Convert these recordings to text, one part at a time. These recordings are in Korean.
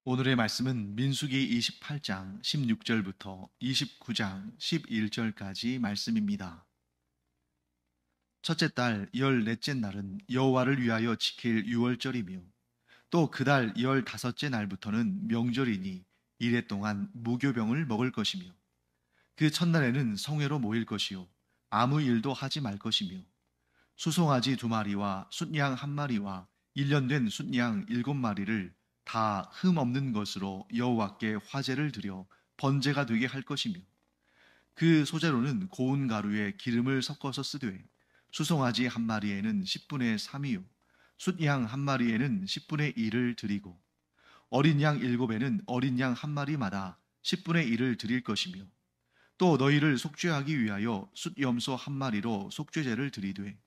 오늘의 말씀은 민수기 28장 16절부터 29장 11절까지 말씀입니다. 첫째 달 14째 날은 여호와를 위하여 지킬 유월절이며 또 그 달 15째 날부터는 명절이니 이래 동안 무교병을 먹을 것이며 그 첫날에는 성회로 모일 것이요 아무 일도 하지 말 것이며 수송아지 2마리와 숫양 1마리와 1년 된 숫양 7마리를 다 흠 없는 것으로 여호와께 화제를 드려 번제가 되게 할 것이며 그 소재로는 고운 가루에 기름을 섞어서 쓰되 수송아지 1마리에는 10분의 3이요 숫양 1마리에는 10분의 1을 드리고 어린 양 7에는 어린 양 1마리마다 10분의 1을 드릴 것이며 또 너희를 속죄하기 위하여 숫염소 1마리로 속죄제를 드리되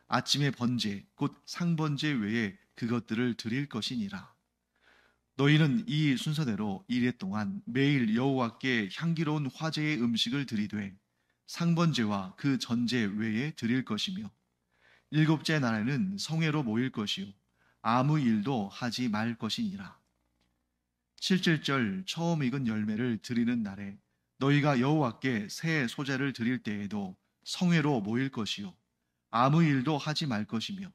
아침의 번제 곧 상번제 외에 그것들을 드릴 것이니라. 너희는 이 순서대로 이래 동안 매일 여호와께 향기로운 화제의 음식을 드리되 상번제와 그 전제 외에 드릴 것이며 7째 날에는 성회로 모일 것이요 아무 일도 하지 말 것이니라. 7절 처음 익은 열매를 드리는 날에 너희가 여호와께 새 소재를 드릴 때에도 성회로 모일 것이요 아무 일도 하지 말 것이며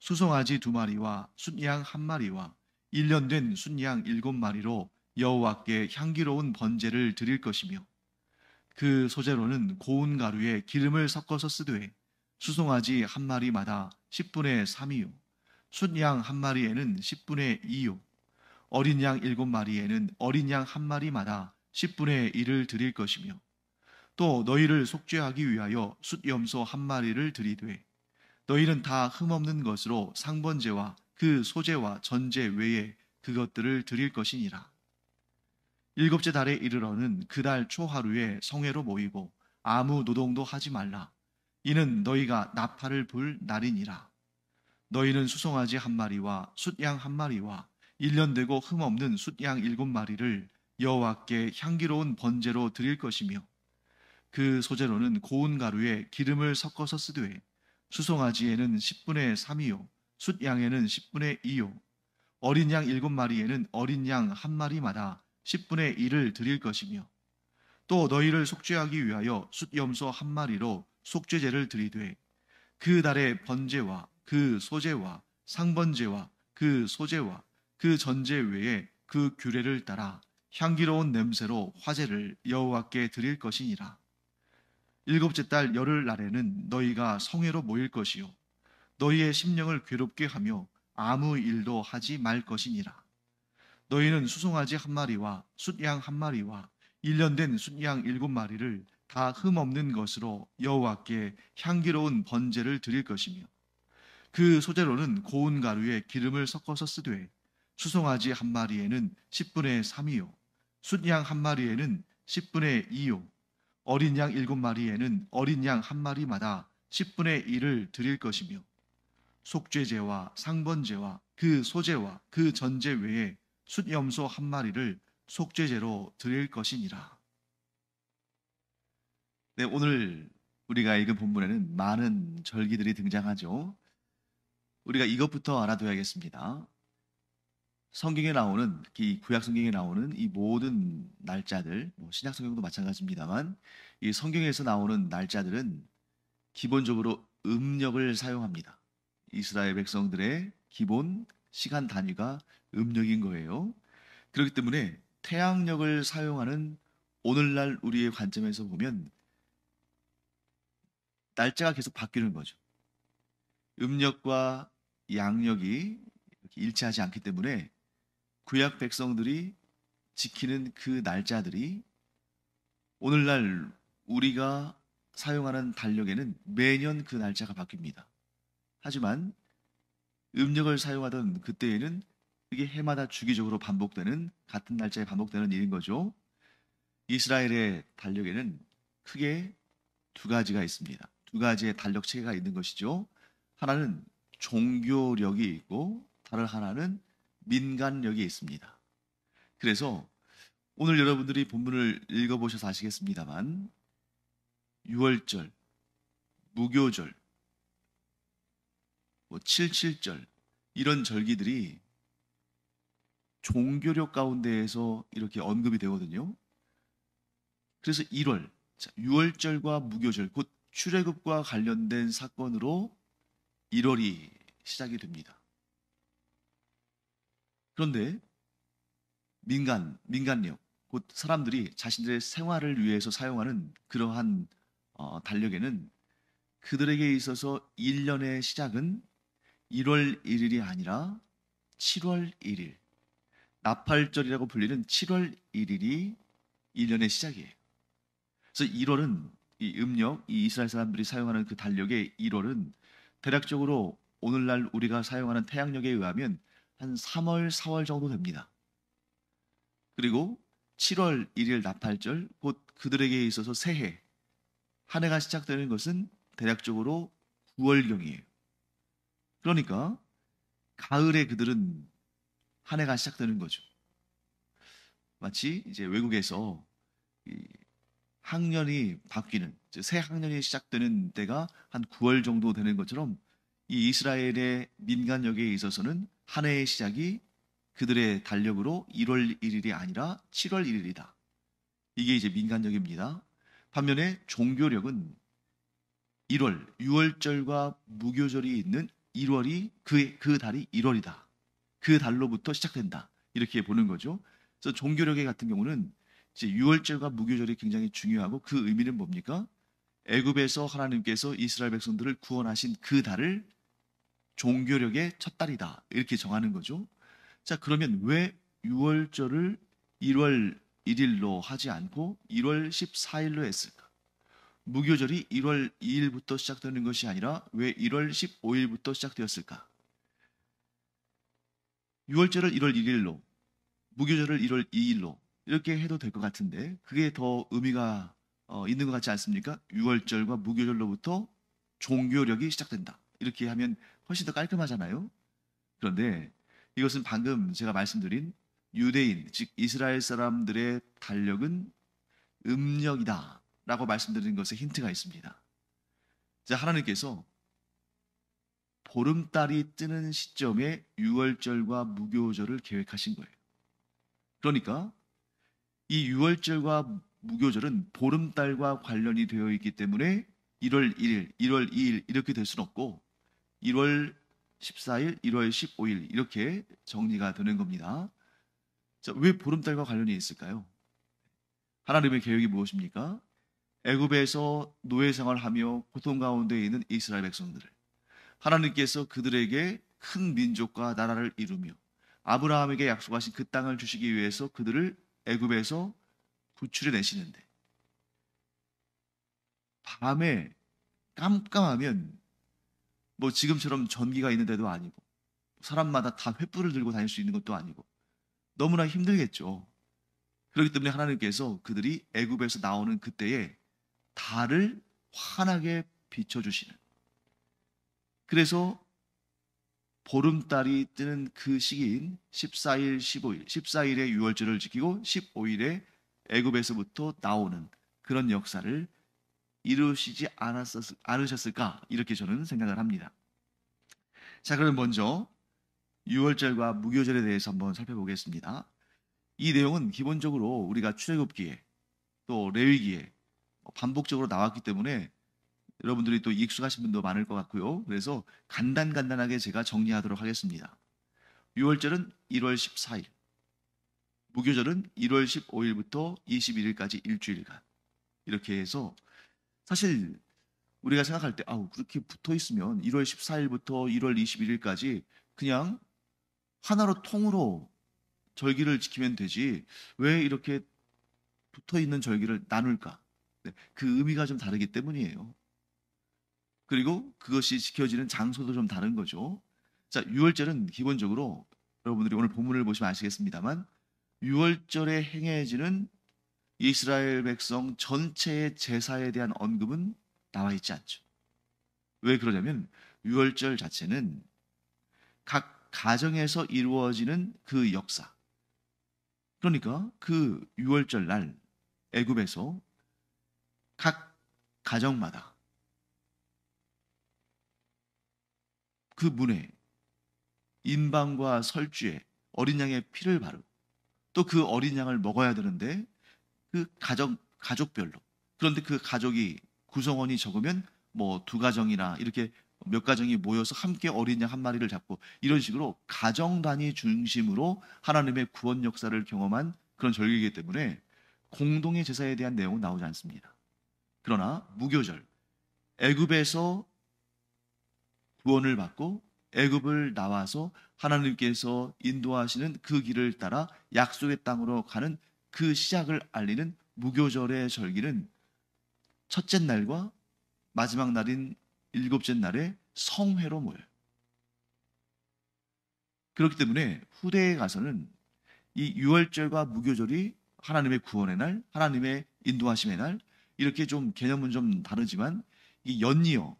수송아지 2마리와 숫양 1마리와 1년 된 숫양 7마리로 여호와께 향기로운 번제를 드릴 것이며 그 소재로는 고운 가루에 기름을 섞어서 쓰되 수송아지 1마리마다 10분의 3이요 숫양 1마리에는 10분의 2요 어린 양 7마리에는 어린 양 1마리마다 10분의 1을 드릴 것이며 또 너희를 속죄하기 위하여 숫염소 1마리를 드리되 너희는 다 흠없는 것으로 상번제와 그 소제와 전제 외에 그것들을 드릴 것이니라. 7째 달에 이르러는 그 달 초하루에 성회로 모이고 아무 노동도 하지 말라. 이는 너희가 나팔을 불 날이니라. 너희는 수송아지 1마리와 숫양 1마리와 1년 되고 흠없는 숫양 7마리를 여호와께 향기로운 번제로 드릴 것이며 그 소재로는 고운 가루에 기름을 섞어서 쓰되 수송아지에는 10분의 3이요 숫양에는 10분의 2요 어린 양 7마리에는 어린 양 1마리마다 10분의 1을 드릴 것이며 또 너희를 속죄하기 위하여 숫염소 1마리로 속죄제를 드리되 그 달의 번제와 그 소제와 상번제와 그 소제와 그 전제 외에 그 규례를 따라 향기로운 냄새로 화제를 여호와께 드릴 것이니라. 7째 달 열흘날에는 너희가 성회로 모일 것이요 너희의 심령을 괴롭게 하며 아무 일도 하지 말 것이니라. 너희는 수송아지 1마리와 숫양 1마리와 1년 된 숫양 7마리를 다 흠없는 것으로 여호와께 향기로운 번제를 드릴 것이며 그 소재로는 고운 가루에 기름을 섞어서 쓰되 수송아지 1마리에는 10분의 3이요 숫양 1마리에는 10분의 2요 어린 양 7마리에는 어린 양 1마리마다 10분의 1을 드릴 것이며 속죄제와 상번제와 그 소제와 그 전제 외에 숫염소 1마리를 속죄제로 드릴 것이니라. 네, 오늘 우리가 읽은 본문에는 많은 절기들이 등장하죠. 우리가 이것부터 알아둬야겠습니다. 성경에 나오는, 특히 구약 성경에 나오는 이 모든 날짜들, 신약 성경도 마찬가지입니다만, 이 성경에서 나오는 날짜들은 기본적으로 음력을 사용합니다. 이스라엘 백성들의 기본 시간 단위가 음력인 거예요. 그렇기 때문에 태양력을 사용하는 오늘날 우리의 관점에서 보면 날짜가 계속 바뀌는 거죠. 음력과 양력이 이렇게 일치하지 않기 때문에 구약 백성들이 지키는 그 날짜들이 오늘날 우리가 사용하는 달력에는 매년 그 날짜가 바뀝니다. 하지만 음력을 사용하던 그때에는 그게 해마다 주기적으로 반복되는 같은 날짜에 반복되는 일인 거죠. 이스라엘의 달력에는 크게 두 가지가 있습니다. 두 가지의 달력 체계가 있는 것이죠. 하나는 종교력이 있고 다른 하나는 민간력이 있습니다. 그래서 오늘 여러분들이 본문을 읽어보셔서 아시겠습니다만 6월절, 무교절, 77절 이런 절기들이 종교력 가운데에서 이렇게 언급이 되거든요. 그래서 1월, 자, 유월절과 무교절, 곧 출애굽과 관련된 사건으로 1월이 시작이 됩니다. 그런데 민간력, 곧 사람들이 자신들의 생활을 위해서 사용하는 그러한 달력에는 그들에게 있어서 1년의 시작은 1월 1일이 아니라 7월 1일, 나팔절이라고 불리는 7월 1일이 1년의 시작이에요. 그래서 1월은 이 음력, 이 이스라엘 사람들이 사용하는 그 달력의 1월은 대략적으로 오늘날 우리가 사용하는 태양력에 의하면 한 3월, 4월 정도 됩니다. 그리고 7월 1일 나팔절, 곧 그들에게 있어서 새해, 한 해가 시작되는 것은 대략적으로 9월경이에요. 그러니까 가을에 그들은 한 해가 시작되는 거죠. 마치 이제 외국에서 이 학년이 바뀌는, 새 학년이 시작되는 때가 한 9월 정도 되는 것처럼 이 이스라엘의 민간력에 있어서는 한 해의 시작이 그들의 달력으로 1월 1일이 아니라 7월 1일이다. 이게 이제 민간력입니다. 반면에 종교력은 1월, 유월절과 무교절이 있는 1월이 그 달이 1월이다. 그 달로부터 시작된다. 이렇게 보는 거죠. 그래서 종교력의 같은 경우는 이제 유월절과 무교절이 굉장히 중요하고 그 의미는 뭡니까? 애굽에서 하나님께서 이스라엘 백성들을 구원하신 그 달을 종교력의 첫 달이다. 이렇게 정하는 거죠. 자, 그러면 왜 유월절을 1월 1일로 하지 않고 1월 14일로 했을까? 무교절이 1월 2일부터 시작되는 것이 아니라 왜 1월 15일부터 시작되었을까? 유월절을 1월 1일로, 무교절을 1월 2일로 이렇게 해도 될 것 같은데 그게 더 의미가 있는 것 같지 않습니까? 유월절과 무교절로부터 종교력이 시작된다. 이렇게 하면 훨씬 더 깔끔하잖아요. 그런데 이것은 방금 제가 말씀드린 유대인, 즉 이스라엘 사람들의 달력은 음력이다 라고 말씀드린 것에 힌트가 있습니다. 자, 하나님께서 보름달이 뜨는 시점에 유월절과 무교절을 계획하신 거예요. 그러니까 이 유월절과 무교절은 보름달과 관련이 되어 있기 때문에 1월 1일, 1월 2일 이렇게 될 수는 없고 1월 14일, 1월 15일 이렇게 정리가 되는 겁니다. 자, 왜 보름달과 관련이 있을까요? 하나님의 계획이 무엇입니까? 애굽에서 노예 생활하며 고통 가운데 있는 이스라엘 백성들을 하나님께서 그들에게 큰 민족과 나라를 이루며 아브라함에게 약속하신 그 땅을 주시기 위해서 그들을 애굽에서 구출해 내시는데 밤에 깜깜하면 뭐 지금처럼 전기가 있는 데도 아니고 사람마다 다 횃불을 들고 다닐 수 있는 것도 아니고 너무나 힘들겠죠. 그렇기 때문에 하나님께서 그들이 애굽에서 나오는 그때에 달을 환하게 비춰주시는, 그래서 보름달이 뜨는 그 시기인 14일, 15일, 14일에 유월절을 지키고 15일에 애굽에서부터 나오는 그런 역사를 이루시지 않으셨을까? 이렇게 저는 생각을 합니다. 자, 그럼 먼저 유월절과 무교절에 대해서 한번 살펴보겠습니다. 이 내용은 기본적으로 우리가 출애굽기에 또 레위기에 반복적으로 나왔기 때문에 여러분들이 또 익숙하신 분도 많을 것 같고요. 그래서 간단하게 제가 정리하도록 하겠습니다. 유월절은 1월 14일, 무교절은 1월 15일부터 21일까지 일주일간 이렇게 해서 사실 우리가 생각할 때 아우 그렇게 붙어 있으면 1월 14일부터 1월 21일까지 그냥 하나로 통으로 절기를 지키면 되지 왜 이렇게 붙어 있는 절기를 나눌까? 네, 그 의미가 좀 다르기 때문이에요. 그리고 그것이 지켜지는 장소도 좀 다른 거죠. 자, 유월절은 기본적으로 여러분들이 오늘 본문을 보시면 아시겠습니다만 유월절에 행해지는 이스라엘 백성 전체의 제사에 대한 언급은 나와 있지 않죠. 왜 그러냐면 유월절 자체는 각 가정에서 이루어지는 그 역사. 그러니까 그 유월절 날 애굽에서 각 가정마다 그 문에 인방과 설주에 어린 양의 피를 바르고 또 그 어린 양을 먹어야 되는데 그 가족별로, 그런데 그 가족이 구성원이 적으면 뭐 두 가정이나 이렇게 몇 가정이 모여서 함께 어린 양 한 마리를 잡고 이런 식으로 가정 단위 중심으로 하나님의 구원 역사를 경험한 그런 절기이기 때문에 공동의 제사에 대한 내용은 나오지 않습니다. 그러나 무교절, 애굽에서 구원을 받고 애굽을 나와서 하나님께서 인도하시는 그 길을 따라 약속의 땅으로 가는 그 시작을 알리는 무교절의 절기는 첫째 날과 마지막 날인 일곱째 날에 성회로 모여요. 그렇기 때문에 후대에 가서는 이 유월절과 무교절이 하나님의 구원의 날, 하나님의 인도하심의 날, 이렇게 좀 개념은 좀 다르지만 이 연이어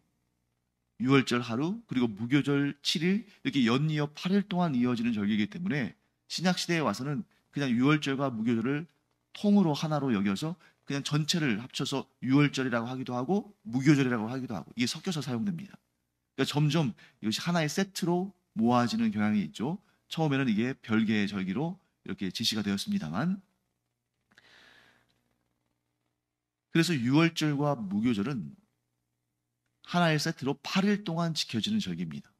유월절 하루 그리고 무교절 7일 이렇게 연이어 8일 동안 이어지는 절기이기 때문에 신약 시대에 와서는 그냥 유월절과 무교절을 통으로 하나로 여겨서 그냥 전체를 합쳐서 유월절이라고 하기도 하고 무교절이라고 하기도 하고 이게 섞여서 사용됩니다. 그러니까 점점 이것이 하나의 세트로 모아지는 경향이 있죠. 처음에는 이게 별개의 절기로 이렇게 지시가 되었습니다만, 그래서 유월절과 무교절은 하나의 세트로 8일 동안 지켜지는 절기입니다.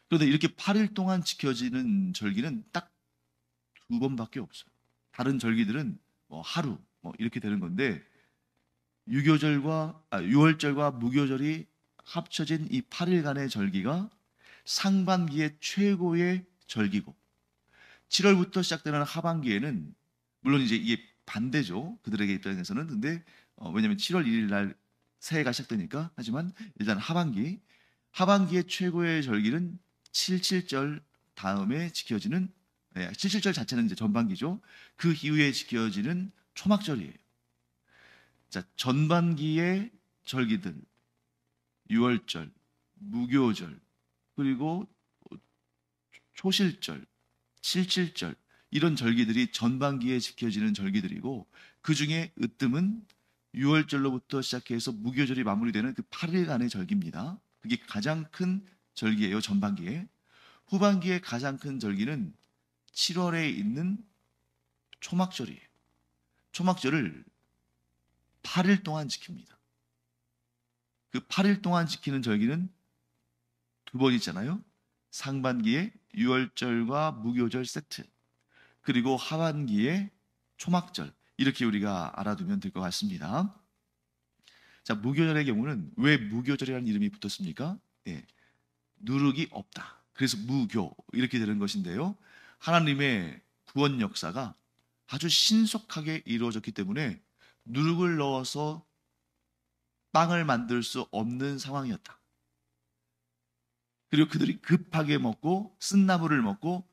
그런데 이렇게 8일 동안 지켜지는 절기는 딱 두 번밖에 없어요. 다른 절기들은 뭐 하루 뭐 이렇게 되는 건데 유월절과 무교절이 합쳐진 이 8일간의 절기가 상반기의 최고의 절기고 7월부터 시작되는 하반기에는 물론 이제 이게 반대죠. 그들에게 입장에서는. 근데 왜냐하면 7월 1일 날 새해가 시작되니까. 하지만 일단 하반기의 최고의 절기는 칠칠절 다음에 지켜지는, 칠칠절 자체는 이제 전반기죠. 그 이후에 지켜지는 초막절이에요. 자, 전반기의 절기들, 유월절, 무교절, 그리고 초실절, 칠칠절, 이런 절기들이 전반기에 지켜지는 절기들이고, 그 중에 으뜸은 유월절로부터 시작해서 무교절이 마무리되는 그 8일간의 절기입니다. 그게 가장 큰 절기예요, 전반기에. 후반기에 가장 큰 절기는 7월에 있는 초막절이에요. 초막절을 8일 동안 지킵니다. 그 8일 동안 지키는 절기는 두 번 있잖아요. 상반기에 유월절과 무교절 세트, 그리고 하반기에 초막절, 이렇게 우리가 알아두면 될 것 같습니다. 자, 무교절의 경우는 왜 무교절이라는 이름이 붙었습니까? 네, 누룩이 없다. 그래서 무교 이렇게 되는 것인데요. 하나님의 구원 역사가 아주 신속하게 이루어졌기 때문에 누룩을 넣어서 빵을 만들 수 없는 상황이었다. 그리고 그들이 급하게 먹고 쓴나물을 먹고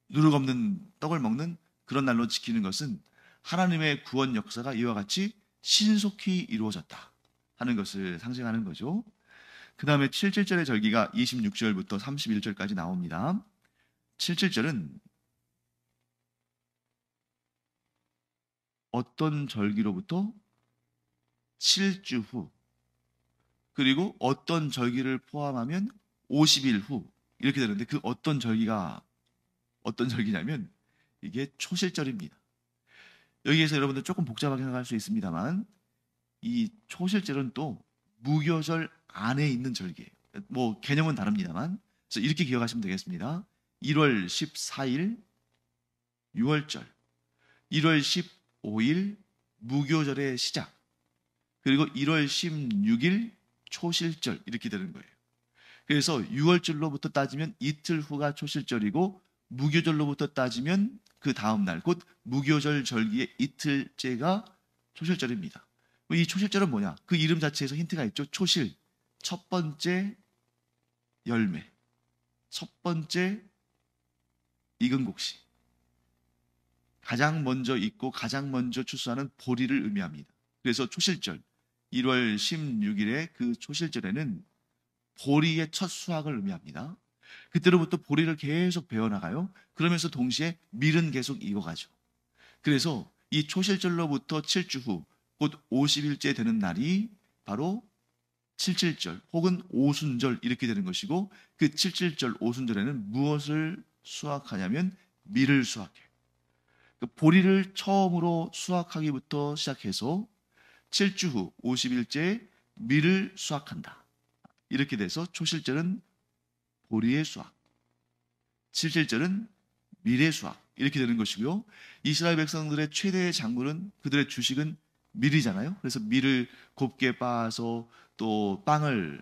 누룩 없는 떡을 먹는 그런 날로 지키는 것은 하나님의 구원 역사가 이와 같이 신속히 이루어졌다 하는 것을 상징하는 거죠. 그 다음에 칠칠절의 절기가 26절부터 31절까지 나옵니다. 칠칠절은 어떤 절기로부터 7주 후, 그리고 어떤 절기를 포함하면 50일 후 이렇게 되는데, 그 어떤 절기가 어떤 절기냐면 이게 초실절입니다. 여기에서 여러분들 조금 복잡하게 생각할 수 있습니다만 이 초실절은 또 무교절 안에 있는 절기예요. 뭐 개념은 다릅니다만, 그래서 이렇게 기억하시면 되겠습니다. 1월 14일 유월절, 1월 15일 무교절의 시작, 그리고 1월 16일 초실절, 이렇게 되는 거예요. 그래서 유월절로부터 따지면 이틀 후가 초실절이고, 무교절로부터 따지면 그 다음 날, 곧 무교절 절기의 이틀째가 초실절입니다. 이 초실절은 뭐냐? 그 이름 자체에서 힌트가 있죠. 초실, 첫 번째 열매, 첫 번째 익은 곡식, 가장 먼저 익고 가장 먼저 추수하는 보리를 의미합니다. 그래서 초실절, 1월 16일의 그 초실절에는 보리의 첫 수확을 의미합니다. 그때로부터 보리를 계속 베어나가요. 그러면서 동시에 밀은 계속 익어가죠. 그래서 이 초실절로부터 7주 후, 곧 50일째 되는 날이 바로 칠칠절 혹은 오순절, 이렇게 되는 것이고, 그 칠칠절 오순절에는 무엇을 수확하냐면 밀을 수확해요. 보리를 처음으로 수확하기부터 시작해서 7주 후 50일째 밀을 수확한다. 이렇게 돼서 초실절은 보리의 수확, 칠칠절은 밀의 수확 이렇게 되는 것이고요. 이스라엘 백성들의 최대의 작물은 그들의 주식은 밀이잖아요. 그래서 밀을 곱게 빻아서 또 빵을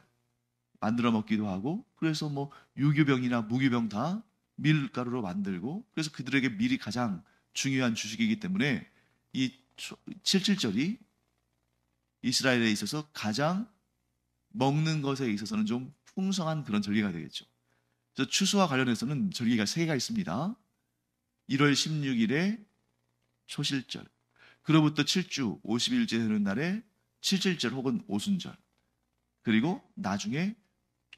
만들어 먹기도 하고, 그래서 뭐 유교병이나 무교병 다 밀가루로 만들고, 그래서 그들에게 밀이 가장 중요한 주식이기 때문에 이 칠칠절이 이스라엘에 있어서 가장 먹는 것에 있어서는 좀 풍성한 그런 절기가 되겠죠. 그래서 추수와 관련해서는 절기가 세 개가 있습니다. 1월 16일에 초실절, 그로부터 7주 50일째 되는 날에 칠칠절 혹은 오순절, 그리고 나중에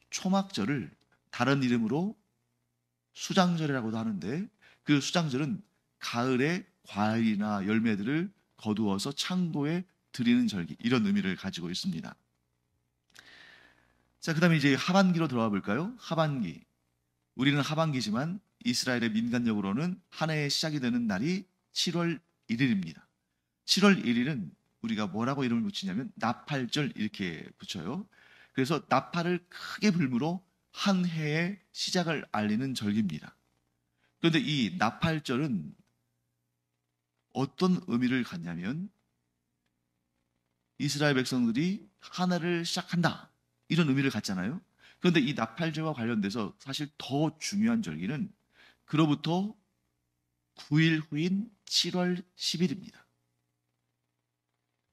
초막절을 다른 이름으로 수장절이라고도 하는데, 그 수장절은 가을에 과일이나 열매들을 거두어서 창고에 드리는 절기, 이런 의미를 가지고 있습니다. 자, 그 다음에 이제 하반기로 들어가 볼까요? 하반기. 우리는 하반기지만 이스라엘의 민간적으로는 한 해의 시작이 되는 날이 7월 1일입니다. 7월 1일은 우리가 뭐라고 이름을 붙이냐면 나팔절 이렇게 붙여요. 그래서 나팔을 크게 불므로 한 해의 시작을 알리는 절기입니다. 그런데 이 나팔절은 어떤 의미를 갖냐면 이스라엘 백성들이 한 해를 시작한다, 이런 의미를 갖잖아요. 그런데 이 나팔절과 관련돼서 사실 더 중요한 절기는 그로부터 9일 후인 7월 10일입니다.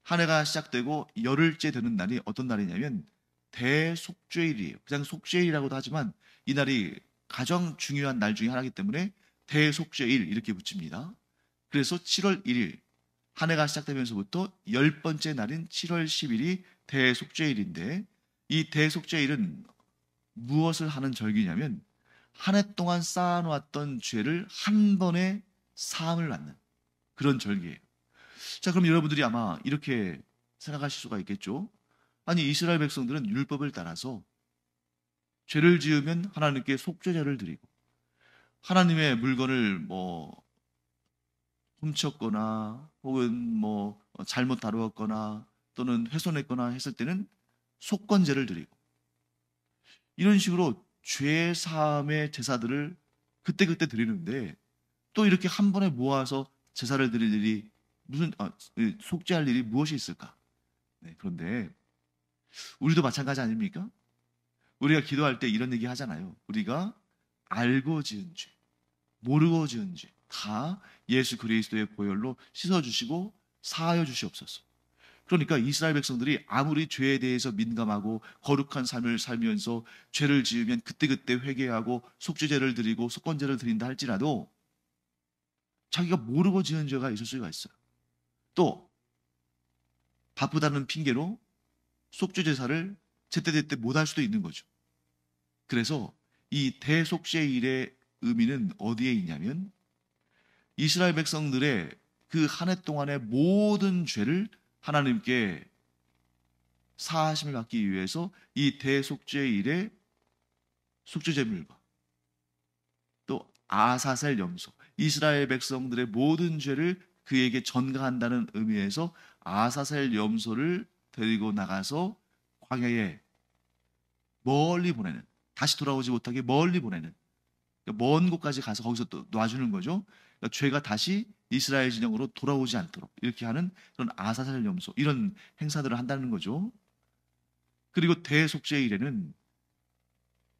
한 해가 시작되고 열흘째 되는 날이 어떤 날이냐면 대속죄일이에요. 그냥 속죄일이라고도 하지만 이 날이 가장 중요한 날 중에 하나이기 때문에 대속죄일 이렇게 붙입니다. 그래서 7월 1일, 한 해가 시작되면서부터 10번째 날인 7월 10일이 대속죄일인데, 이 대속죄일은 무엇을 하는 절기냐면 한 해 동안 쌓아놓았던 죄를 한 번에 사함을 받는 그런 절기예요. 자, 그럼 여러분들이 아마 이렇게 생각하실 수가 있겠죠. 아니, 이스라엘 백성들은 율법을 따라서 죄를 지으면 하나님께 속죄제를 드리고, 하나님의 물건을 뭐 훔쳤거나 혹은 뭐 잘못 다루었거나 또는 훼손했거나 했을 때는 속건제를 드리고, 이런 식으로 죄 사함의 제사들을 그때그때 드리는데, 또 이렇게 한 번에 모아서 제사를 드릴 일이 속죄할 일이 무엇이 있을까? 네, 그런데 우리도 마찬가지 아닙니까? 우리가 기도할 때 이런 얘기 하잖아요. 우리가 알고 지은 죄, 모르고 지은 죄 다 예수 그리스도의 보혈로 씻어주시고 사하여 주시옵소서. 그러니까 이스라엘 백성들이 아무리 죄에 대해서 민감하고 거룩한 삶을 살면서 죄를 지으면 그때그때 회개하고 속죄제를 드리고 속건제를 드린다 할지라도 자기가 모르고 지은 죄가 있을 수가 있어요. 또 바쁘다는 핑계로 속죄제사를 제때제때 못할 수도 있는 거죠. 그래서 이 대속죄일의 의미는 어디에 있냐면 이스라엘 백성들의 그 한 해 동안의 모든 죄를 하나님께 사하심을 받기 위해서 이 대속죄일의 속죄제물과 또 아사셀 염소, 이스라엘 백성들의 모든 죄를 그에게 전가한다는 의미에서 아사셀 염소를 데리고 나가서 광야에 멀리 보내는, 다시 돌아오지 못하게 멀리 보내는, 그러니까 먼 곳까지 가서 거기서 또 놔주는 거죠. 그러니까 죄가 다시 이스라엘 진영으로 돌아오지 않도록 이렇게 하는 그런 아사셀 염소, 이런 행사들을 한다는 거죠. 그리고 대속죄일에는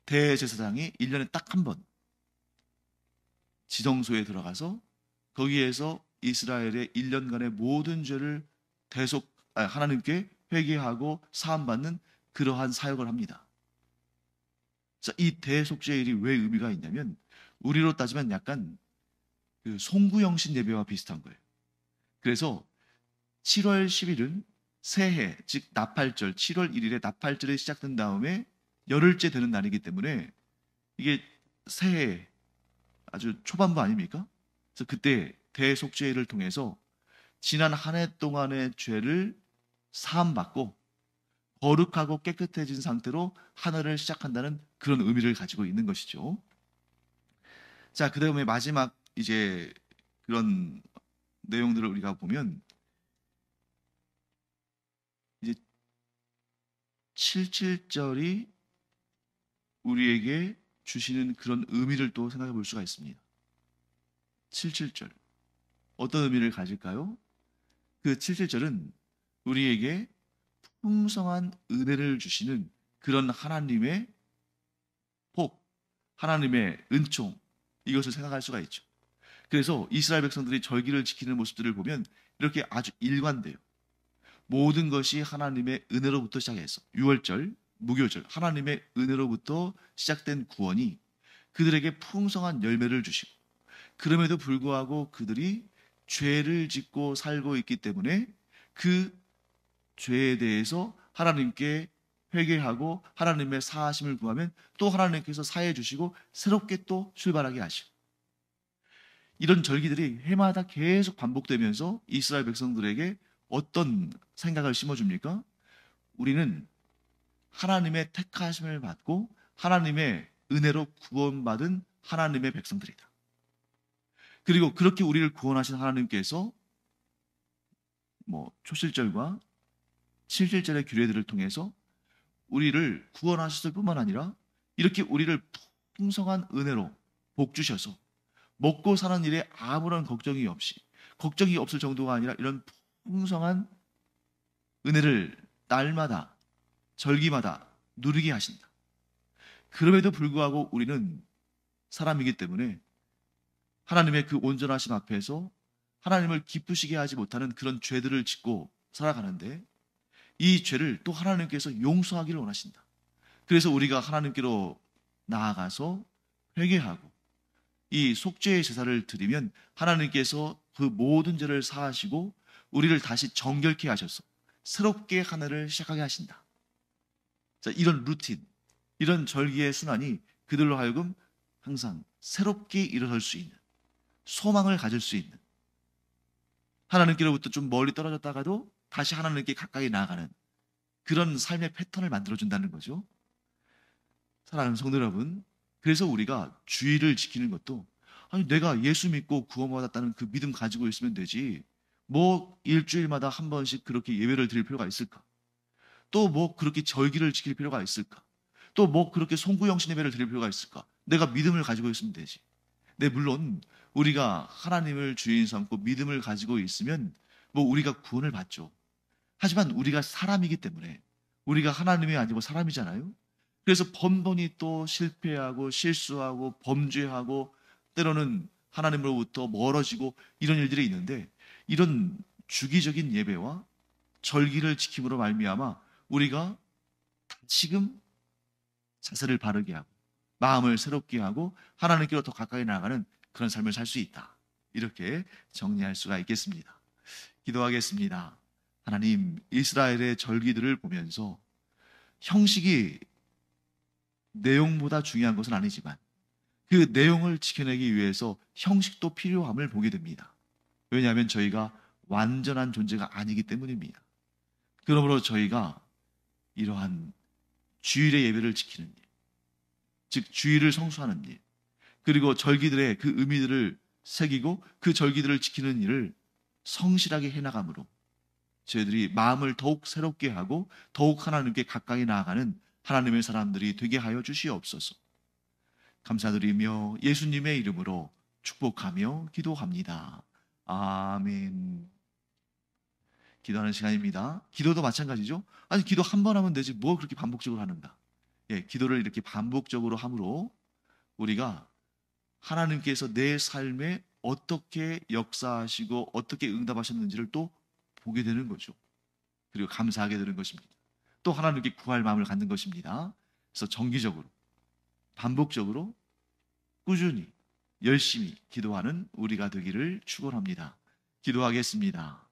대제사장이 1년에 딱 한 번 지성소에 들어가서 거기에서 이스라엘의 1년간의 모든 죄를 하나님께 회개하고 사함받는 그러한 사역을 합니다. 자, 이 대속죄일이 왜 의미가 있냐면 우리로 따지면 약간 그 송구영신 예배와 비슷한 거예요. 그래서 7월 10일은 새해, 즉 나팔절, 7월 1일에 나팔절이 시작된 다음에 열흘째 되는 날이기 때문에 이게 새해 아주 초반부 아닙니까? 그래서 그때 대속죄일을 통해서 지난 한 해 동안의 죄를 사함받고 거룩하고 깨끗해진 상태로 한 해를 시작한다는 그런 의미를 가지고 있는 것이죠. 자, 그다음에 마지막 이제 그런 내용들을 우리가 보면 이제 77절이 우리에게 주시는 그런 의미를 또 생각해 볼 수가 있습니다. 77절. 어떤 의미를 가질까요? 그 77절은 우리에게 풍성한 은혜를 주시는 그런 하나님의 복, 하나님의 은총, 이것을 생각할 수가 있죠. 그래서 이스라엘 백성들이 절기를 지키는 모습들을 보면 이렇게 아주 일관돼요. 모든 것이 하나님의 은혜로부터 시작해서 유월절, 무교절, 하나님의 은혜로부터 시작된 구원이 그들에게 풍성한 열매를 주시고, 그럼에도 불구하고 그들이 죄를 짓고 살고 있기 때문에 그 죄에 대해서 하나님께 회개하고 하나님의 사하심을 구하면 또 하나님께서 사해 주시고 새롭게 또 출발하게 하시고, 이런 절기들이 해마다 계속 반복되면서 이스라엘 백성들에게 어떤 생각을 심어줍니까? 우리는 하나님의 택하심을 받고 하나님의 은혜로 구원받은 하나님의 백성들이다. 그리고 그렇게 우리를 구원하신 하나님께서 초실절과 칠칠절의 규례들을 통해서 우리를 구원하셨을 뿐만 아니라 이렇게 우리를 풍성한 은혜로 복 주셔서 먹고 사는 일에 아무런 걱정이 없을 정도가 아니라 이런 풍성한 은혜를 날마다 절기마다 누리게 하신다. 그럼에도 불구하고 우리는 사람이기 때문에 하나님의 그 온전하심 앞에서 하나님을 기쁘시게 하지 못하는 그런 죄들을 짓고 살아가는데, 이 죄를 또 하나님께서 용서하기를 원하신다. 그래서 우리가 하나님께로 나아가서 회개하고 이 속죄의 제사를 드리면 하나님께서 그 모든 죄를 사하시고 우리를 다시 정결케 하셔서 새롭게 한 해를 시작하게 하신다. 자, 이런 루틴, 이런 절기의 순환이 그들로 하여금 항상 새롭게 일어설 수 있는, 소망을 가질 수 있는, 하나님께로부터 좀 멀리 떨어졌다가도 다시 하나님께 가까이 나아가는 그런 삶의 패턴을 만들어준다는 거죠. 사랑하는 성도 여러분, 그래서 우리가 주의를 지키는 것도, 아니 내가 예수 믿고 구원받았다는 그 믿음 가지고 있으면 되지, 일주일마다 한 번씩 그렇게 예배를 드릴 필요가 있을까? 또 그렇게 절기를 지킬 필요가 있을까? 또 그렇게 송구영신 예배를 드릴 필요가 있을까? 내가 믿음을 가지고 있으면 되지. 네, 물론 우리가 하나님을 주인 삼고 믿음을 가지고 있으면 우리가 구원을 받죠. 하지만 우리가 사람이기 때문에, 우리가 하나님이 아니고 사람이잖아요. 그래서 번번이 또 실패하고 실수하고 범죄하고 때로는 하나님으로부터 멀어지고 이런 일들이 있는데, 이런 주기적인 예배와 절기를 지킴으로 말미암아 우리가 지금 자세를 바르게 하고 마음을 새롭게 하고 하나님께로 더 가까이 나아가는 그런 삶을 살 수 있다. 이렇게 정리할 수가 있겠습니다. 기도하겠습니다. 하나님, 이스라엘의 절기들을 보면서 형식이 내용보다 중요한 것은 아니지만 그 내용을 지켜내기 위해서 형식도 필요함을 보게 됩니다. 왜냐하면 저희가 완전한 존재가 아니기 때문입니다. 그러므로 저희가 이러한 주일의 예배를 지키는 일, 즉 주일을 성수하는 일, 그리고 절기들의 그 의미들을 새기고 그 절기들을 지키는 일을 성실하게 해나감으로 저희들이 마음을 더욱 새롭게 하고 더욱 하나님께 가까이 나아가는 하나님의 사람들이 되게 하여 주시옵소서. 감사드리며 예수님의 이름으로 축복하며 기도합니다. 아멘. 기도하는 시간입니다. 기도도 마찬가지죠. 아니, 기도 한 번 하면 되지 뭘 그렇게 반복적으로 하는가. 기도를 이렇게 반복적으로 함으로 우리가 하나님께서 내 삶에 어떻게 역사하시고 어떻게 응답하셨는지를 또 보게 되는 거죠. 그리고 감사하게 되는 것입니다. 또 하나님께 구할 마음을 갖는 것입니다. 그래서 정기적으로, 반복적으로, 꾸준히, 열심히 기도하는 우리가 되기를 축원합니다. 기도하겠습니다.